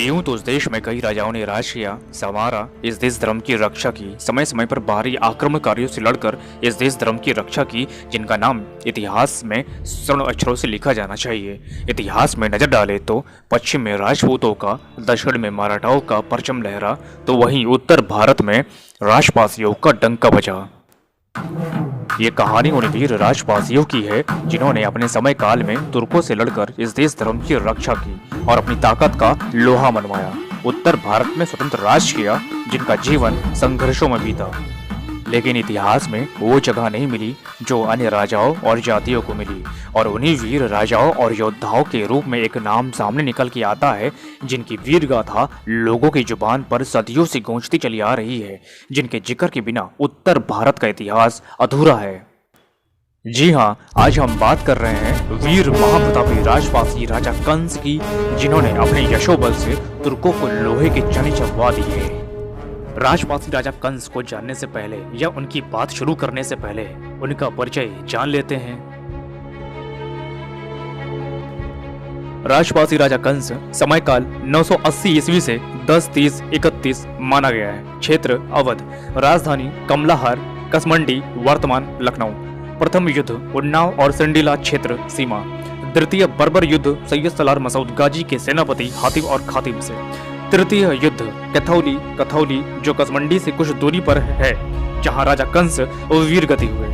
यूं तो उस देश में कई राजाओं ने राज किया, संवारा, इस देश धर्म की रक्षा की, समय समय पर बाहरी आक्रमणकारियों से लड़कर इस देश धर्म की रक्षा की, जिनका नाम इतिहास में स्वर्ण अक्षरों से लिखा जाना चाहिए। इतिहास में नजर डाले तो पश्चिम में राजपूतों का, दक्षिण में मराठाओं का परचम लहरा, तो वहीं उत्तर भारत में राजपासियों का डंका बजा। ये कहानी उन वीर राजपासियों की है जिन्होंने अपने समय काल में तुर्कों से लड़कर इस देश धर्म की रक्षा की और अपनी ताकत का लोहा मनवाया। उत्तर भारत में स्वतंत्र राज किया, जिनका जीवन संघर्षों में बीता। लेकिन इतिहास में वो जगह नहीं मिली जो अन्य राजाओं और जातियों को मिली, और उन्हीं वीर राजाओं और योद्धाओं के रूप में एक नाम सामने निकल के आता है जिनकी वीर गाथा लोगों की जुबान पर सदियों से गूंजती चली आ रही है, जिनके जिक्र के बिना उत्तर भारत का इतिहास अधूरा है। जी हाँ, आज हम बात कर रहे हैं वीर महाप्रतापी राजपासी राजा कंस की, जिन्होंने अपने यशोबल से तुर्कों को लोहे के चने चबवा दिए। राजपासी राजा कंस को जानने से पहले या उनकी बात शुरू करने से पहले उनका परिचय जान लेते हैं। राजपासी राजा कंस समयकाल 980 ईस्वी से 1030-31 माना गया है। क्षेत्र अवध, राजधानी कमलाहार, कसमंडी वर्तमान लखनऊ। प्रथम युद्ध उन्नाव और सिंडीला क्षेत्र सीमा। द्वितीय बर्बर युद्ध सैयद सलार मसूद गाजी के सेनापति हातिम और खातिम से। तृतीय युद्ध कथौली जो कसमंडी से कुछ दूरी पर है, जहां राजा कंस वीर गति हुए।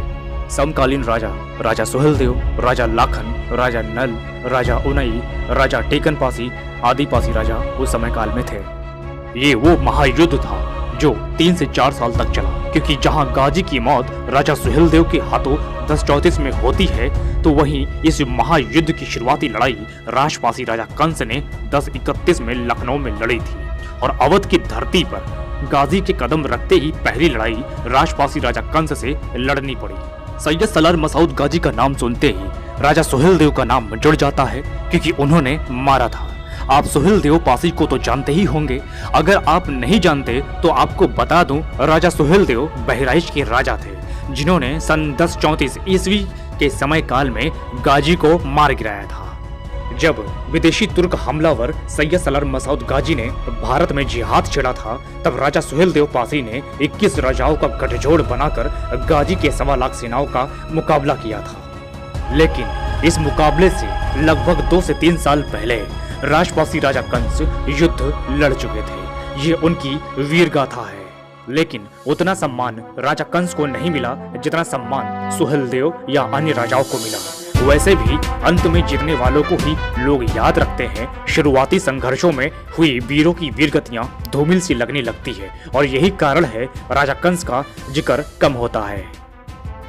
समकालीन राजा सुहेलदेव, राजा लाखन, राजा नल, राजा उनई, राजा टेकनपासी आदि पासी राजा उस समय काल में थे। ये वो महायुद्ध था जो 3 से 4 साल तक चला, क्योंकि जहां गाजी की मौत राजा सुहेलदेव के हाथों 1034 में होती है, तो वहीं इस महायुद्ध की शुरुआती लड़ाई राजपासी राजा कंस ने 1031 में लखनऊ में लड़ी थी, और अवध की धरती पर गाजी के कदम रखते ही पहली लड़ाई राजपासी राजा कंस से लड़नी पड़ी। सैयद सलार मसूद गाजी का नाम सुनते ही राजा सुहेलदेव का नाम जुड़ जाता है, क्योंकि उन्होंने मारा था। आप सुहेलदेव पासी को तो जानते ही होंगे। अगर आप नहीं जानते तो आपको बता दूं, राजा सुहेलदेव बहराइच के राजा थे, जिन्होंने सन 1034 ईस्वी के समय काल में गाजी को मार गिराया था। जब विदेशी तुर्क हमलावर सैयद सलार मसूद गाजी ने भारत में जिहाद छेड़ा था, तब राजा सुहेलदेव पासी ने 21 राजाओं का गठजोड़ बनाकर गाजी के 1.25 लाख सेनाओं का मुकाबला किया था। लेकिन इस मुकाबले से लगभग 2 से 3 साल पहले राजपासी राजा कंस युद्ध लड़ चुके थे। ये उनकी वीर गाथा है। लेकिन उतना सम्मान राजा कंस को नहीं मिला जितना सम्मान सुहेलदेव या अन्य राजाओं को मिला। वैसे भी अंत में जीतने वालों को ही लोग याद रखते हैं। शुरुआती संघर्षों में हुई वीरों की वीरगतियां धूमिल सी लगने लगती है, और यही कारण है राजा कंस का जिक्र कम होता है।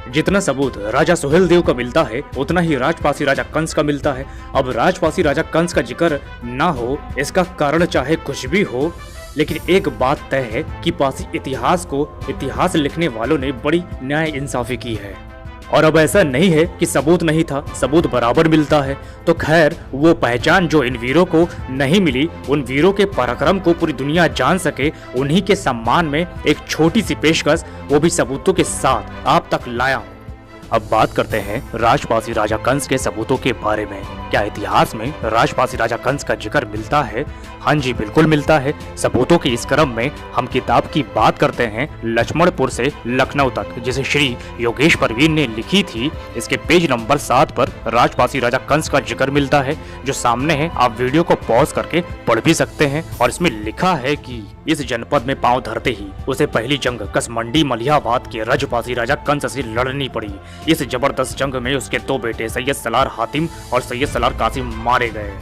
जितना सबूत राजा सुहेलदेव का मिलता है, उतना ही राजपासी राजा कंस का मिलता है। अब राजपासी राजा कंस का जिक्र ना हो, इसका कारण चाहे कुछ भी हो, लेकिन एक बात तय है कि पासी इतिहास लिखने वालों ने बड़ी न्याय इंसाफी की है। और अब ऐसा नहीं है कि सबूत नहीं था, सबूत बराबर मिलता है। तो खैर, वो पहचान जो इन वीरों को नहीं मिली, उन वीरों के पराक्रम को पूरी दुनिया जान सके, उन्हीं के सम्मान में एक छोटी सी पेशकश, वो भी सबूतों के साथ आप तक लाया हूँ। अब बात करते हैं राजपासी राजा कंस के सबूतों के बारे में। क्या इतिहास में राजपासी राजा कंस का जिक्र मिलता है? हाँ जी, बिल्कुल मिलता है। सबूतों के इस क्रम में हम किताब की बात करते हैं लक्ष्मणपुर से लखनऊ तक, जिसे श्री योगेश परवीन ने लिखी थी। इसके पेज नंबर 7 पर राजपासी राजा कंस का जिक्र मिलता है, जो सामने है। आप वीडियो को पॉज करके पढ़ भी सकते हैं। और इसमें लिखा है कि इस जनपद में पांव धरते ही उसे पहली जंग कसमंडी मलिहाबाद के राजपासी राजा कंस से लड़नी पड़ी। इस जबरदस्त जंग में उसके 2 बेटे सैयद सलार हातिम और सैयद सलार कासिम मारे गए।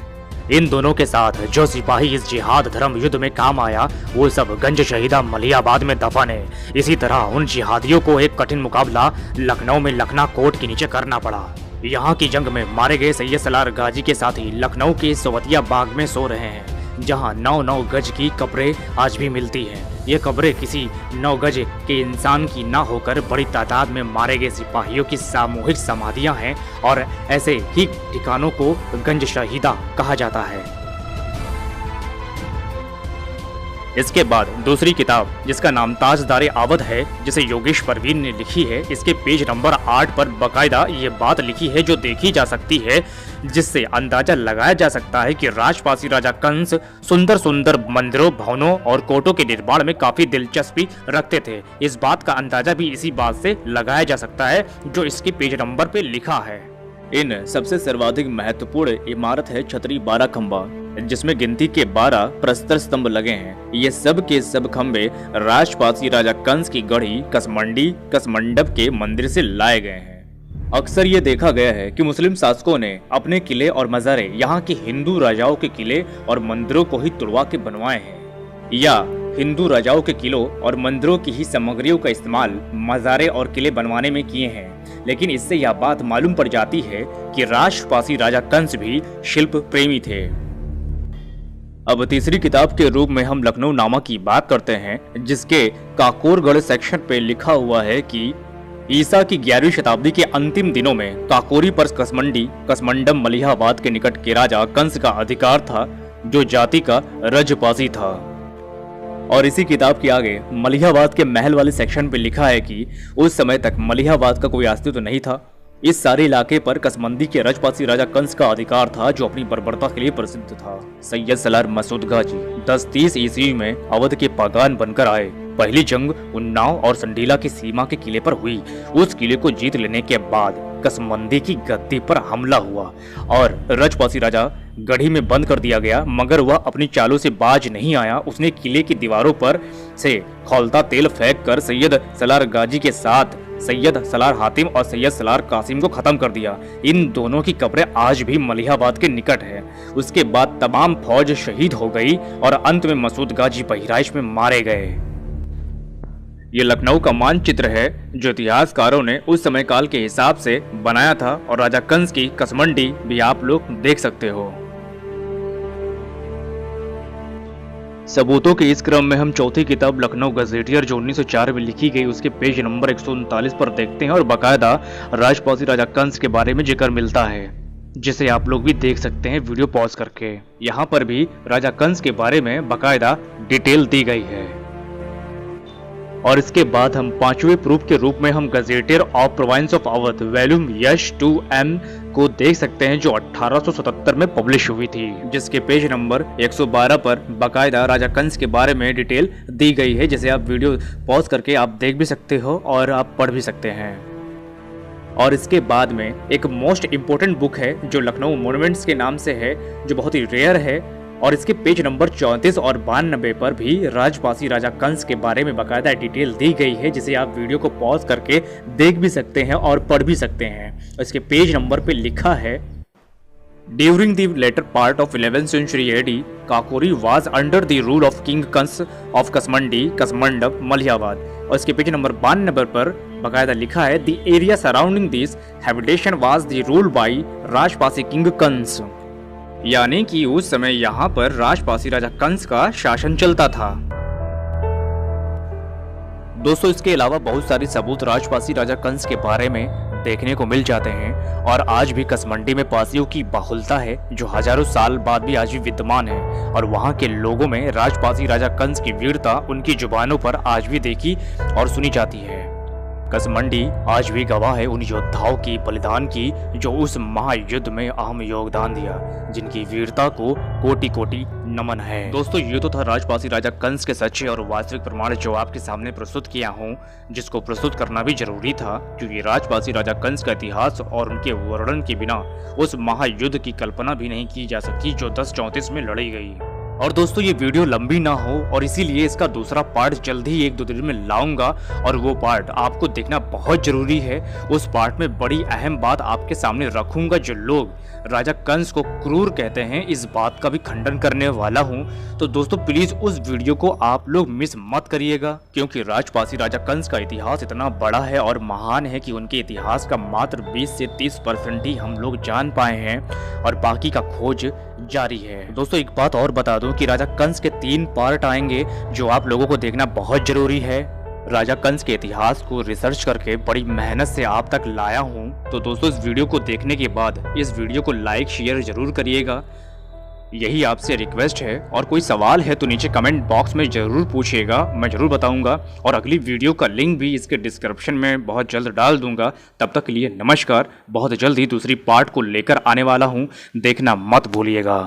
इन दोनों के साथ जो सिपाही इस जिहाद धर्म युद्ध में काम आया, वो सब गंज शहीदा मलिहाबाद में दफन है। इसी तरह उन जिहादियों को एक कठिन मुकाबला लखनऊ में लखना कोट के नीचे करना पड़ा। यहाँ की जंग में मारे गए सैयद सलार गाजी के साथी लखनऊ के सोवतिया बाग में सो रहे हैं, जहां 9-9 गज की कब्रें आज भी मिलती हैं। ये कब्रें किसी 9 गज के इंसान की ना होकर बड़ी तादाद में मारे गए सिपाहियों की सामूहिक समाधियां हैं, और ऐसे ही ठिकानों को गंज शहीदा कहा जाता है। इसके बाद दूसरी किताब जिसका नाम ताजदारे अवध है, जिसे योगेश परवीन ने लिखी है, इसके पेज नंबर 8 पर बकायदा ये बात लिखी है जो देखी जा सकती है, जिससे अंदाजा लगाया जा सकता है कि राजपासी राजा कंस सुंदर सुंदर मंदिरों, भवनों और कोटों के निर्माण में काफी दिलचस्पी रखते थे। इस बात का अंदाजा भी इसी बात से लगाया जा सकता है जो इसके पेज नंबर पे लिखा है। इन सबसे सर्वाधिक महत्वपूर्ण इमारत है छतरी 12 खंबा, जिसमें गिनती के 12 प्रस्तर स्तंभ लगे हैं। ये सब के सब खंबे राजपासी राजा कंस की गढ़ी कसमंडप के मंदिर से लाए गए हैं। अक्सर ये देखा गया है कि मुस्लिम शासकों ने अपने किले और मज़ारे यहाँ के हिंदू राजाओं के किले और मंदिरों को ही तुड़वा के बनवाए हैं, या हिंदू राजाओं के किलों और मंदिरों की ही सामग्रियों का इस्तेमाल मज़ारे और किले बनवाने में किए हैं। लेकिन इससे यह बात मालूम पड़ जाती है कि राजपासी राजा कंस भी शिल्प प्रेमी थे। अब तीसरी किताब के रूप में हम लखनऊ नामा की बात करते हैं, जिसके काकोरगढ़ सेक्शन पे लिखा हुआ है कि ईसा की 11वीं शताब्दी के अंतिम दिनों में काकोरी पर कसमंडम मलिहाबाद के निकट के राजा कंस का अधिकार था, जो जाति का रजपासी था। और इसी किताब के आगे मलिहाबाद के महल वाले सेक्शन पे लिखा है कि उस समय तक मलिहाबाद का कोई अस्तित्व नहीं था। इस सारे इलाके पर कसमंदी के रजपासी राजा कंस का अधिकार था, जो अपनी बर्बरता के लिए प्रसिद्ध था। सैयद सलार मसूदगा जी 1030 ईस्वी में अवध के पागान बनकर आए। पहली जंग उन्नाव और संडीला की सीमा के किले पर हुई। उस किले को जीत लेने के बाद कसमंदी की गद्दी पर हमला हुआ और रजपासी राजा गढ़ी में बंद कर दिया गया, मगर वह अपनी चालों से बाज नहीं आया। उसने किले की दीवारों पर से खौलता तेल फेंक कर सैयद सलार गाजी के साथ सैयद सलार हातिम और सैयद सलार कासिम को खत्म कर दिया। इन दोनों की कब्रें आज भी मलिहाबाद के निकट है। उसके बाद तमाम फौज शहीद हो गई और अंत में मसूद गाजी बहराइच में मारे गए। ये लखनऊ का मानचित्र है जो इतिहासकारों ने उस समय काल के हिसाब से बनाया था, और राजा कंस की कसमंडी भी आप लोग देख सकते हो। सबूतों के इस क्रम में हम चौथी किताब लखनऊ गजेटियर जो 1904 में लिखी गई उसके पेज नंबर 139 पर देखते हैं, और बाकायदा राजपासी राजा कंस के बारे में जिक्र मिलता है, जिसे आप लोग भी देख सकते हैं वीडियो पॉज करके। यहाँ पर भी राजा कंस के बारे में बाकायदा डिटेल दी गई है। और इसके बाद हम पांचवें प्रूफ के रूप में हम gazetteer of province of Awadh volume Yash 2M को देख सकते हैं, जो 1877 में पब्लिश हुई थी, जिसके पेज नंबर 112 पर बाकायदा राजा कंस के बारे में डिटेल दी गई है, जिसे आप वीडियो पॉज करके आप देख भी सकते हो और आप पढ़ भी सकते हैं। और इसके बाद में एक मोस्ट इम्पोर्टेंट बुक है जो लखनऊ मॉन्यूमेंट्स के नाम से है, जो बहुत ही रेयर है, और इसके पेज नंबर 34 और 92 पर भी राजपासी राजा कंस के बारे में बाकायदा डिटेल दी गई है, जिसे आप वीडियो को पॉज करके देख भी सकते हैं और पढ़ भी सकते हैं। इसके पेज नंबर पे लिखा है, during the latter part of 11th century AD, Kakori was under the rule of king Kans of Kasmandap Malihabad. और इसके पेज नंबर 92 पर बाकायदा लिखा है, the area surrounding this habitation was the rule by Rajpasi king Kans, यानी कि उस समय यहाँ पर राजपासी राजा कंस का शासन चलता था। दोस्तों, इसके अलावा बहुत सारे सबूत राजपासी राजा कंस के बारे में देखने को मिल जाते हैं, और आज भी कसमंडी में पासियों की बाहुलता है जो हजारों साल बाद भी आज भी विद्यमान है, और वहाँ के लोगों में राजपासी राजा कंस की वीरता उनकी जुबानों पर आज भी देखी और सुनी जाती है। कसमंडी आज भी गवाह है उन योद्धाओं की बलिदान की जो उस महायुद्ध में अहम योगदान दिया, जिनकी वीरता को कोटि कोटि नमन है। दोस्तों, ये तो था राजपासी राजा कंस के सच्चे और वास्तविक प्रमाण जो आपके सामने प्रस्तुत किया हूँ, जिसको प्रस्तुत करना भी जरूरी था, क्योंकि राजपासी राजा कंस का इतिहास और उनके वर्णन के बिना उस महायुद्ध की कल्पना भी नहीं की जा सकती जो 1034 में लड़ी गई। और दोस्तों, ये वीडियो लंबी ना हो और इसीलिए इसका दूसरा पार्ट जल्द ही 1-2 दिन में लाऊंगा, और वो पार्ट आपको देखना बहुत जरूरी है। उस पार्ट में बड़ी अहम बात आपके सामने रखूंगा। जो लोग राजा कंस को क्रूर कहते हैं, इस बात का भी खंडन करने वाला हूं। तो दोस्तों, प्लीज उस वीडियो को आप लोग मिस मत करिएगा, क्योंकि राजपासी राजा कंस का इतिहास इतना बड़ा है और महान है कि उनके इतिहास का मात्र 20 से 30% ही हम लोग जान पाए हैं, और बाकी का खोज जारी है। दोस्तों, एक बात और बता दूं कि राजा कंस के 3 पार्ट आएंगे जो आप लोगों को देखना बहुत जरूरी है। राजा कंस के इतिहास को रिसर्च करके बड़ी मेहनत से आप तक लाया हूं। तो दोस्तों, इस वीडियो को देखने के बाद इस वीडियो को लाइक शेयर जरूर करिएगा, यही आपसे रिक्वेस्ट है, और कोई सवाल है तो नीचे कमेंट बॉक्स में ज़रूर पूछिएगा, मैं ज़रूर बताऊंगा। और अगली वीडियो का लिंक भी इसके डिस्क्रिप्शन में बहुत जल्द डाल दूंगा। तब तक के लिए नमस्कार। बहुत जल्द ही दूसरी पार्ट को लेकर आने वाला हूं, देखना मत भूलिएगा।